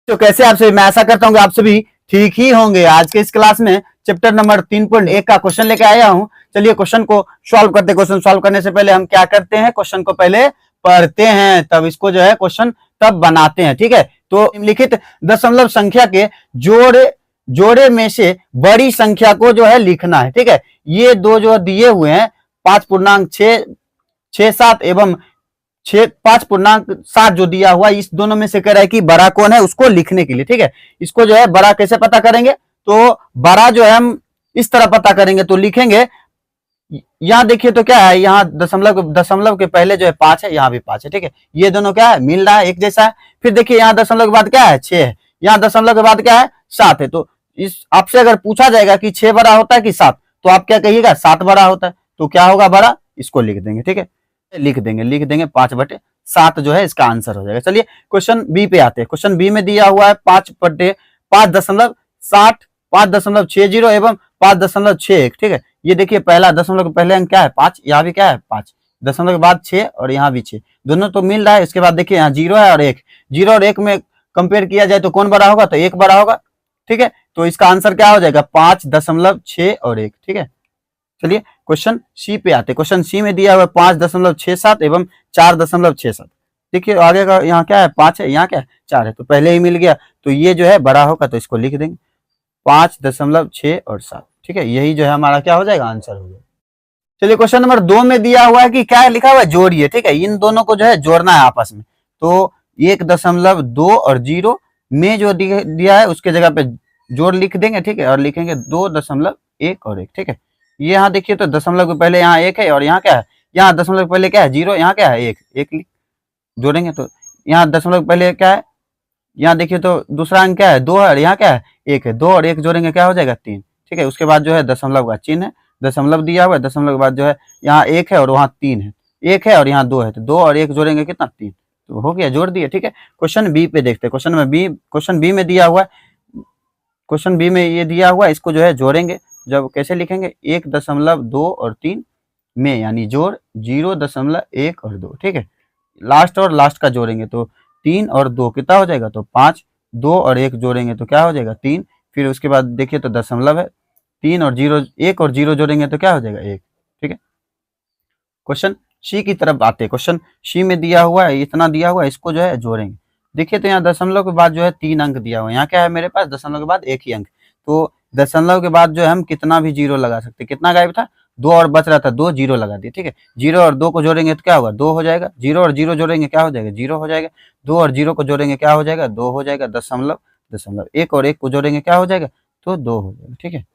तो कैसे आप सभी, मैं आशा करता हूँ कि आप सभी ठीक ही होंगे। आज के इस क्लास में चैप्टर नंबर 3.1 का क्वेश्चन लेके आया हूँ। चलिए क्वेश्चन को सॉल्व करते हैं। क्वेश्चन सॉल्व करने से पहले हम क्या करते हैं, क्वेश्चन को पहले पढ़ते हैं, तब इसको जो है क्वेश्चन तब बनाते हैं। ठीक है, तो निम्नलिखित दशमलव संख्या के जोड़े में से बड़ी संख्या को जो है लिखना है। ठीक है, ये दो जो दिए हुए हैं 5.67 एवं 5.7 जो दिया हुआ, इस दोनों में से कह रहा है कि बड़ा कौन है, उसको लिखने के लिए। ठीक है, इसको जो है बड़ा कैसे पता करेंगे, तो बड़ा जो है हम इस तरह पता करेंगे। तो लिखेंगे, यहां देखिए तो क्या है, यहाँ दशमलव के पहले जो है 5 है, यहाँ भी 5 है। ठीक है, ये दोनों क्या है, मिल रहा है, एक जैसा है। फिर देखिए यहाँ दशमलव के बाद क्या है, 6 है, यहाँ दशमलव के बाद क्या है, 7 है। तो इस आपसे अगर पूछा जाएगा कि 6 बड़ा होता है कि 7, तो आप क्या कहिएगा, 7 बड़ा होता है। तो क्या होगा, बड़ा, इसको लिख देंगे। ठीक है, लिख देंगे 5/7 जो है इसका आंसर हो जाएगा। चलिए क्वेश्चन बी पे आते हैं। क्वेश्चन बी में दिया हुआ है 5.60 एवं 5.61। ठीक है, ये देखिए पहला दशमलव के पहले अंक क्या है, 5, यहाँ भी क्या है 5, दशमलव के बाद 6 और यहाँ भी 6, दोनों तो मिल रहा है। इसके बाद देखिए यहाँ 0 है और 1, 0 और 1 में कंपेयर किया जाए तो कौन बड़ा होगा, तो 1 बड़ा होगा। ठीक है, तो इसका आंसर क्या हो जाएगा, 5.6 और 1। ठीक है, चलिए क्वेश्चन सी पे आते हैं। क्वेश्चन सी में दिया हुआ है 5.67 एवं 4.67। देखिए आगे का यहाँ क्या है, 5 है, यहाँ क्या है, 4 है, तो पहले ही मिल गया। तो ये जो है बड़ा होगा, तो इसको लिख देंगे 5.6 और 7। ठीक है, यही जो है हमारा क्या हो जाएगा, आंसर हो जाएगा। चलिए क्वेश्चन नंबर 2 में दिया हुआ है कि क्या लिखा हुआ है, जोड़िए। ठीक है, इन दोनों को जो है जोड़ना है आपस में। तो 1.2 और 0 में जो दिया है उसके जगह पे जोड़ लिख देंगे। ठीक है, और लिखेंगे 2.1 और 1। ठीक है, ये यहाँ देखिए तो दशमलव के पहले यहाँ 1 है और यहाँ क्या है, यहाँ दशमलव के पहले क्या है, 0, यहाँ क्या है, 1 जोड़ेंगे। तो यहाँ दशमलव के पहले क्या है, यहाँ देखिए तो दूसरा अंक क्या है, 2 है और यहाँ क्या है, 1 है। 2 और 1 जोड़ेंगे क्या हो जाएगा, 3। ठीक है, उसके बाद जो है दशमलव का चिन्ह है, दशमलव दिया हुआ है, दशमलव के बाद जो है यहाँ 1 है और वहाँ 3 है, 1 है और यहाँ 2 है, तो 2 और 1 जोड़ेंगे कितना, 3। तो हो गया, जोड़ दिए। ठीक है, क्वेश्चन बी पे देखते हैं। क्वेश्चन बी में दिया हुआ है, क्वेश्चन बी में ये दिया हुआ है, इसको जो है जोड़ेंगे। जब कैसे लिखेंगे, 1.2 और 3 में, यानी जोड़ 0.1 और 2। ठीक है, लास्ट और लास्ट का जोड़ेंगे तो 3 और 2 कितना हो जाएगा, तो 5, 2 और 1 जोड़ेंगे तो क्या हो जाएगा, 3। फिर उसके बाद देखिए तो दशमलव है, 3 और 0, 1 और 0 जोड़ेंगे तो क्या हो जाएगा, 1। ठीक है, क्वेश्चन सी की तरफ आते हैं। क्वेश्चन सी में दिया हुआ है, इतना दिया हुआ है, इसको जो है जोड़ेंगे। देखिए तो यहाँ दशमलव के बाद जो है 3 अंक दिया हुआ है, यहाँ क्या है मेरे पास, दशमलव के बाद 1 ही अंक। तो दशमलव के बाद जो है हम कितना भी 0 लगा सकते हैं। कितना गायब था, 2 और बच रहा था, 2 0 लगा दिए। ठीक है, 0 और 2 को जोड़ेंगे तो क्या होगा, 2 हो जाएगा। 0 और 0 जोड़ेंगे क्या हो जाएगा, 0 हो जाएगा। 2 और 0 को जोड़ेंगे क्या हो जाएगा, 2 हो जाएगा। दशमलव 1 और 1 को जोड़ेंगे क्या हो जाएगा, तो 2 हो जाएगा। ठीक है,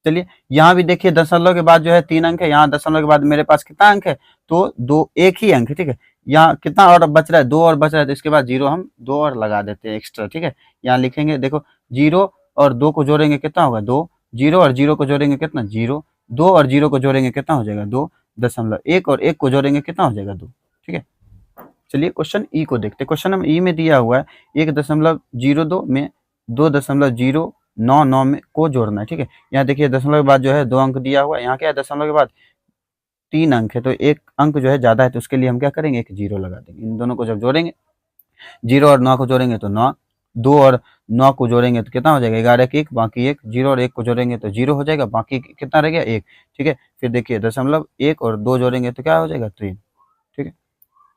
चलिए यहाँ भी देखिए दशमलव के बाद जो है 3 अंक है, यहाँ दशमलव के बाद मेरे पास कितना अंक है, तो 2, 1 ही अंक है। ठीक है, यहाँ कितना और बच रहा है, 2 और बच रहा है, तो इसके बाद 0 हम 2 और लगा देते हैं एक्स्ट्रा। ठीक है, यहाँ लिखेंगे, देखो 0 और 2 को जोड़ेंगे कितना होगा, 2, 0 और 0 को जोड़ेंगे कितना, 0, 2 और 0 को जोड़ेंगे कितना हो जाएगा, 2, दशमलव 1 और 1 को जोड़ेंगे कितना हो जाएगा, 2। ठीक है, चलिए क्वेश्चन ई को देखते हैं। क्वेश्चन नंबर ई में दिया हुआ है 1.02 में 2.099 में को जोड़ना है। ठीक है, यहाँ देखिए दशमलव के बाद जो है 2 अंक दिया हुआ है, यहाँ क्या है, दशमलव के बाद 3 अंक है, तो 1 अंक जो है ज्यादा है, तो उसके लिए हम क्या करेंगे, एक 0 लगा देंगे। इन दोनों को जब जोड़ेंगे, 0 और 9 को जोड़ेंगे तो 9, 2 और 9 को जोड़ेंगे तो कितना हो जाएगा, 11 के 1 बाकी 1, 0 और 1 को जोड़ेंगे तो 0 हो जाएगा, बाकी कितना रह गया, 1। ठीक है, फिर देखिए दशमलव 1 और 2 जोड़ेंगे तो क्या हो जाएगा, 3। ठीक है,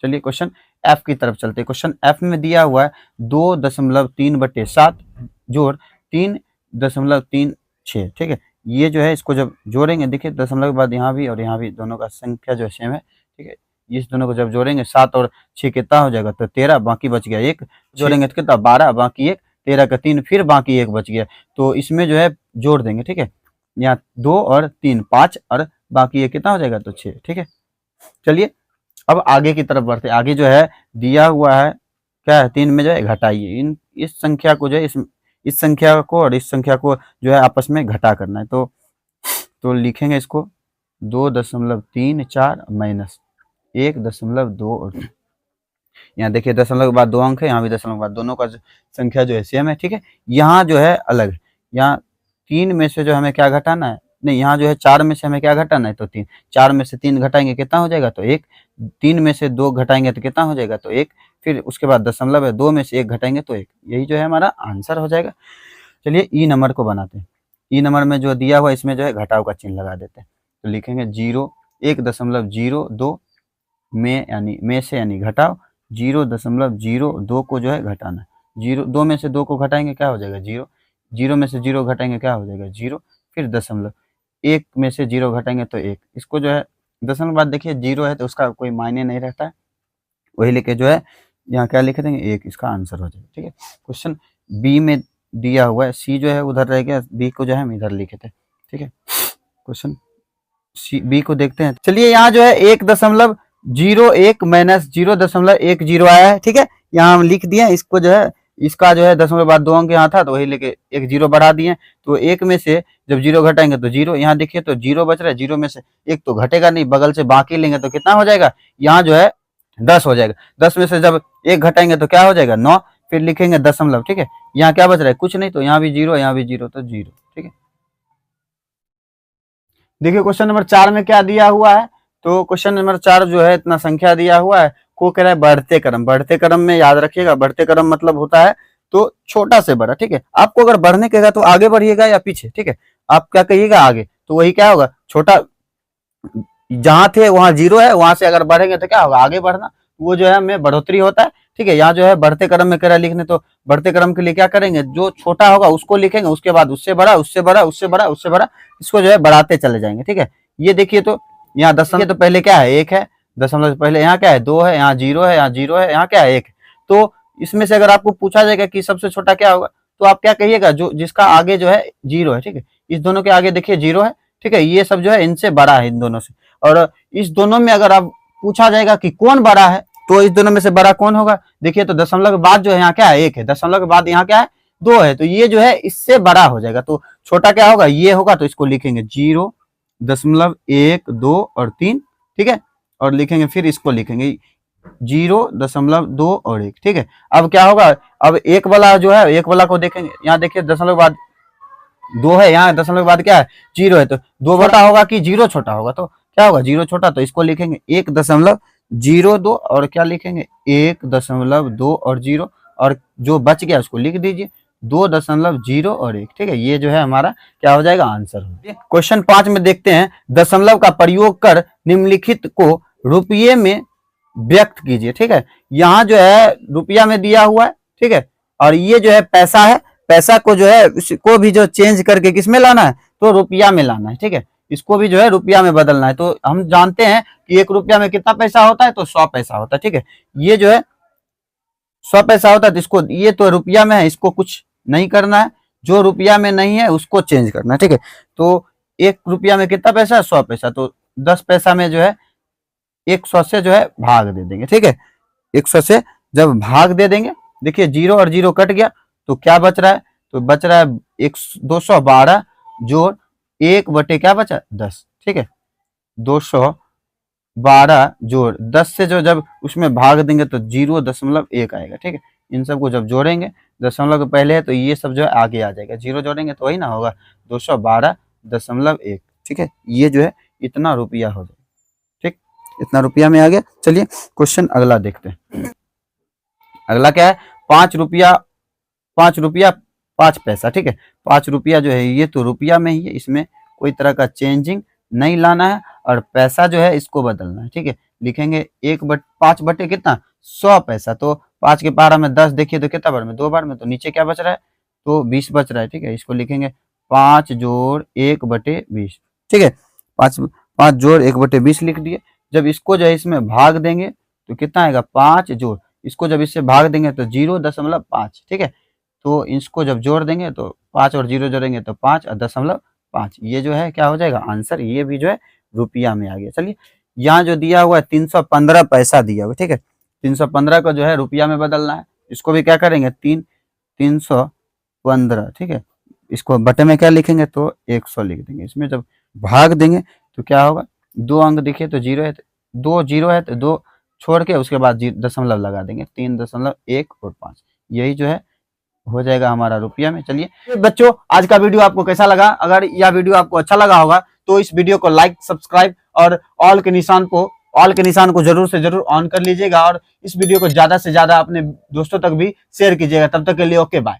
चलिए क्वेश्चन एफ की तरफ चलते हैं। क्वेश्चन एफ में दिया हुआ है 2.3/7 जोड़ 3.36। ठीक है, ये जो है इसको जब जोड़ेंगे, देखिए दशमलव के बाद यहाँ भी और यहाँ भी दोनों का संख्या जो है सेम है। ठीक है, इस दोनों को जब जोड़ेंगे 7 और 6 कितना हो जाएगा, तो 13, बाकी बच गया 1, जोड़ेंगे तो कितना, 12, बाकी 1, 13 का 3, फिर बाकी 1 बच गया, तो इसमें जो है जोड़ देंगे। ठीक है, यहाँ 2 और 3 5 और बाकी 1 कितना हो जाएगा, तो 6। ठीक है, चलिए अब आगे की तरफ बढ़ते। आगे जो है दिया हुआ है क्या है, 3 में जो है घटाइए। इस संख्या को जो है इस संख्या को और इस संख्या को जो है आपस में घटा करना है। तो लिखेंगे इसको 2.34 माइनस 1.2 और 2। यहाँ देखिए दशमलव के बाद 2 अंक है, यहाँ भी दशमलव के बाद, दोनों का संख्या जो है सेम है। ठीक है, यहाँ जो है अलग है, यहाँ 3 में से जो हमें क्या घटाना है, नहीं यहाँ जो है 4 में से हमें क्या घटाना है, तो 3, 4 में से 3 घटाएंगे कितना हो जाएगा, तो 1, 3 में से 2 घटाएंगे तो कितना हो जाएगा, तो 1, फिर उसके बाद दशमलव है, 2 में से 1 घटाएंगे तो 1, यही जो है हमारा आंसर हो जाएगा। चलिए ई नंबर को बनाते हैं। ई नंबर में जो दिया हुआ इसमें जो है घटाव का चिन्ह लगा देते हैं, तो लिखेंगे 1.02 में से यानी घटाव 0.02 को जो है घटाना, 2 में से 2 को घटाएंगे क्या हो जाएगा 0, 0 में से 0 घटाएंगे क्या हो जाएगा 0, फिर दशमलव, 1 में से 0 घटाएंगे तो 1, इसको जो है दशमलव बाद देखिए 0 है तो उसका कोई मायने नहीं रहता है, वही लेके जो है यहाँ क्या लिख देंगे 1, इसका आंसर हो जाएगा। ठीक है, क्वेश्चन बी में दिया हुआ है, सी जो है उधर रह गया, बी को जो है हम इधर लिखे थे। ठीक है, क्वेश्चन सी बी को देखते हैं। चलिए यहाँ जो है 1.01 माइनस 0.10 आया है। ठीक है, यहाँ हम लिख दिए, इसको जो है इसका जो है दशमलव बाद 2 अंक यहाँ था तो वही लेके 1 0 बढ़ा दिए, तो 1 में से जब 0 घटाएंगे तो 0, यहाँ देखिए तो 0 बच रहा है, 0 में से 1 तो घटेगा नहीं, बगल से बाकी लेंगे तो कितना हो जाएगा, यहाँ जो है 10 हो जाएगा, 10 में से जब 1 घटाएंगे तो क्या हो जाएगा 9, फिर लिखेंगे दशमलव। ठीक है, यहाँ क्या बच रहा है कुछ नहीं, तो यहाँ भी 0, यहाँ भी 0, तो 0। ठीक है, देखिए क्वेश्चन नंबर 4 में क्या दिया हुआ है, तो क्वेश्चन नंबर 4 जो है इतना संख्या दिया हुआ है, को कह रहा है बढ़ते क्रम। बढ़ते क्रम में याद रखिएगा, बढ़ते क्रम मतलब होता है तो छोटा से बड़ा। ठीक है, आपको अगर बढ़ने कहेगा तो आगे बढ़िएगा या पीछे। ठीक है, आप क्या कहिएगा आगे, तो वही क्या होगा छोटा, जहां थे वहां 0 है, वहां से अगर बढ़ेंगे तो क्या होगा आगे बढ़ना, वो जो है में बढ़ोतरी होता है। ठीक है, यहाँ जो है बढ़ते क्रम में कह रहा है लिखने, तो बढ़ते क्रम के लिए क्या करेंगे, जो छोटा होगा उसको लिखेंगे, उसके बाद उससे बड़ा, उससे बड़ा, उससे बड़ा, उससे बड़ा, इसको जो है बढ़ाते चले जाएंगे। ठीक है, ये देखिए तो यहाँ दशमलव तो पहले क्या है 1 है, दशमलव से पहले यहाँ क्या है 2 है, यहाँ 0 है, यहाँ 0 है, यहाँ क्या है 1, तो इसमें से अगर आपको पूछा जाएगा कि सबसे छोटा क्या होगा, तो आप क्या कहिएगा जो जिसका आगे जो है 0 है। ठीक है, इस दोनों के आगे देखिए 0 है। ठीक है, ये सब जो है इनसे बड़ा है, इन दोनों से, और इस दोनों में अगर आप पूछा जाएगा कि कौन बड़ा है, तो इस दोनों में से बड़ा कौन होगा, देखिए तो दशमलव के बाद जो है यहाँ क्या है 1 है, दशमलव के बाद यहाँ क्या है 2 है, तो ये जो है इससे बड़ा हो जाएगा, तो छोटा क्या होगा ये होगा, तो इसको लिखेंगे 0.1 2 और 3। ठीक है, और लिखेंगे फिर इसको लिखेंगे 0.2 और 1। ठीक है, अब क्या होगा, अब एक वाला जो है एक वाला को देखेंगे, यहाँ देखिए दशमलव के बाद 2 है, यहाँ दशमलव के बाद क्या है 0 है, तो 2 बड़ा होगा कि 0 छोटा होगा, तो क्या होगा 0 छोटा, तो इसको लिखेंगे 1.02 और क्या लिखेंगे 1.2 और 0, और जो बच गया उसको लिख दीजिए 2.0 और 1। ठीक है, ये जो है हमारा क्या हो जाएगा आंसर हो। क्वेश्चन 5 में देखते हैं, दशमलव का प्रयोग कर निम्नलिखित को रुपये में व्यक्त कीजिए। ठीक है, यहाँ जो है रुपया में दिया हुआ है। ठीक है, और ये जो है पैसा है, पैसा को जो है इसको भी जो चेंज करके किस में लाना है, तो रुपया में लाना है। ठीक है, इसको भी जो है रुपया में बदलना है, तो हम जानते हैं कि 1 रुपया में कितना पैसा होता है, तो 100 पैसा होता है। ठीक है, ये जो है 100 पैसा होता है, तो इसको ये तो रुपया में है, इसको कुछ नहीं करना है, जो रुपया में नहीं है उसको चेंज करना है। ठीक है, तो 1 रुपया में कितना पैसा है 100 पैसा, तो 10 पैसा में जो है 100 से जो है भाग दे देंगे। ठीक है, 100 से जब भाग दे देंगे, देखिए 0 और 0 कट गया, तो क्या बच रहा है, तो बच रहा है 212 जोड़ 1 बटे क्या बचा 10। ठीक है, 212 जोड़ 10 से जो जब उसमें भाग देंगे तो 0.1 आएगा। ठीक है, इन सबको जब जोड़ेंगे, दशमलव के पहले है तो ये सब जो है आगे आ जाएगा, 0 जोड़ेंगे तो वही ना होगा 212.1। ठीक है, ये जो है इतना रुपया हो जाएगा। ठीक, इतना रुपया में आ गया। चलिए क्वेश्चन अगला देखते हैं। अगला क्या है, 5 रुपया 5 पैसा। ठीक है, 5 रुपया जो है ये तो रुपया में ही है, इसमें कोई तरह का चेंजिंग नहीं लाना है, और पैसा जो है इसको बदलना है। ठीक है, लिखेंगे 5 बटे कितना 100 पैसा, तो 5 के पारा में 10 देखिए तो कितना बार में 2 बार में, तो नीचे क्या बच रहा है, तो 20 बच रहा है। ठीक है, इसको लिखेंगे 5 जोड़ 1 बटे 20। ठीक है, 5 जोड़ 1 बटे 20 लिख दिए। जब इसको जो है इसमें भाग देंगे तो कितना आएगा 5 जोड़, इसको जब इससे भाग देंगे तो 0.5। ठीक है, तो इसको जब जोड़ देंगे तो 5 और 0 जोड़ेंगे तो 5 और 0.5, ये जो है क्या हो जाएगा आंसर, ये भी जो है रुपया में आ गया। चलिए यहाँ जो दिया हुआ है 315 पैसा दिया हुआ। ठीक है, 315 को जो है रुपया में बदलना है, इसको भी क्या करेंगे 315। ठीक है, इसको बटे में क्या लिखेंगे तो 100 लिख देंगे, इसमें जब भाग देंगे तो क्या होगा 2 अंक देखिए तो 0 है, 2 0 है तो 2 छोड़ के उसके बाद दशमलव लगा देंगे, 3.1 और 5, यही जो है हो जाएगा हमारा रुपया में। चलिए बच्चों, आज का वीडियो आपको कैसा लगा, अगर यह वीडियो आपको अच्छा लगा होगा तो इस वीडियो को लाइक, सब्सक्राइब और ऑल के निशान को ऑल के निशान को जरूर से जरूर ऑन कर लीजिएगा और इस वीडियो को ज्यादा से ज्यादा अपने दोस्तों तक भी शेयर कीजिएगा। तब तक के लिए ओके बाय।